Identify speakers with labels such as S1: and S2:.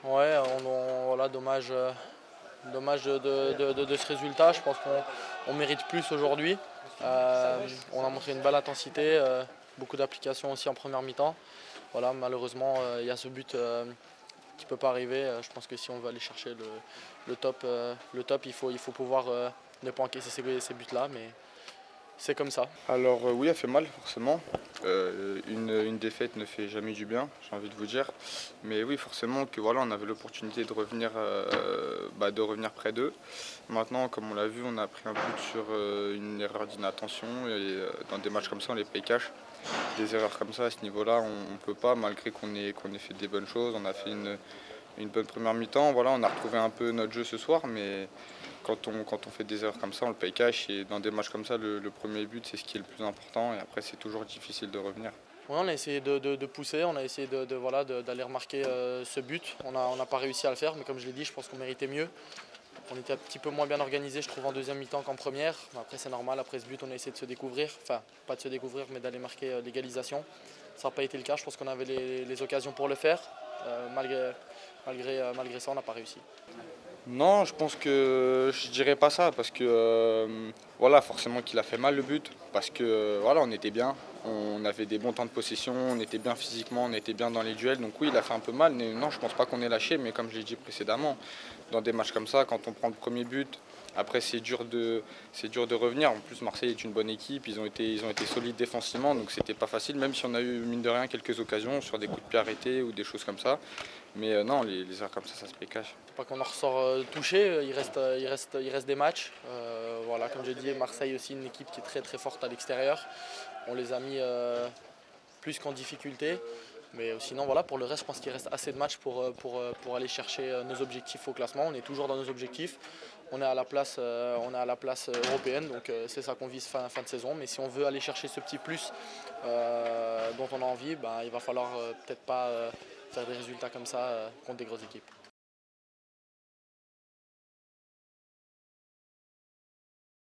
S1: Ouais, voilà, dommage, dommage de ce résultat. Je pense qu'on mérite plus aujourd'hui. On a montré une belle intensité, beaucoup d'applications aussi en première mi-temps. Voilà, malheureusement, il y a ce but qui ne peut pas arriver. Je pense que si on veut aller chercher le top, il faut pouvoir ne pas encaisser ces buts-là. Mais c'est comme ça.
S2: Alors oui, elle fait mal forcément. Une défaite ne fait jamais du bien, j'ai envie de vous dire. Mais oui, forcément que voilà, on avait l'opportunité de revenir près d'eux. Maintenant, comme on l'a vu, on a pris un but sur une erreur d'inattention et dans des matchs comme ça, on les paye cash. Des erreurs comme ça à ce niveau-là, on ne peut pas, malgré qu'on ait fait des bonnes choses. On a fait une bonne première mi-temps. Voilà, on a retrouvé un peu notre jeu ce soir, mais quand on fait des erreurs comme ça, on le paye cash. Et dans des matchs comme ça, le premier but, c'est ce qui est le plus important. Et après, c'est toujours difficile de revenir.
S1: Ouais, on a essayé de pousser, on a essayé voilà, d'aller remarquer ce but. On n'a pas réussi à le faire, mais comme je l'ai dit, je pense qu'on méritait mieux. On était un petit peu moins bien organisé, je trouve, en deuxième mi-temps qu'en première. Après, c'est normal, après ce but, on a essayé de se découvrir. Enfin, pas de se découvrir, mais d'aller marquer l'égalisation. Ça n'a pas été le cas, je pense qu'on avait les occasions pour le faire. Malgré ça, on n'a pas réussi.
S2: Non, je pense que je dirais pas ça parce que voilà, forcément qu'il a fait mal le but parce que voilà, on était bien, on avait des bons temps de possession, on était bien physiquement, on était bien dans les duels. Donc oui, il a fait un peu mal, mais non, je pense pas qu'on ait lâché. Mais comme je l'ai dit précédemment, dans des matchs comme ça, quand on prend le premier but, après c'est dur de revenir. En plus, Marseille est une bonne équipe, ils ont été solides défensivement, donc c'était pas facile. Même si on a eu mine de rien quelques occasions sur des coups de pied arrêtés ou des choses comme ça. Mais non, les erreurs comme ça se paye cash.
S1: Pas qu'on en ressort touché, il reste des matchs. Voilà, comme j'ai dit, Marseille aussi une équipe qui est très très forte à l'extérieur. On les a mis plus qu'en difficulté. Mais sinon, voilà, pour le reste, je pense qu'il reste assez de matchs pour aller chercher nos objectifs au classement. On est toujours dans nos objectifs. On est à la place européenne, donc c'est ça qu'on vise fin de saison. Mais si on veut aller chercher ce petit plus dont on a envie, ben, il va falloir peut-être pas faire des résultats comme ça contre des grosses équipes.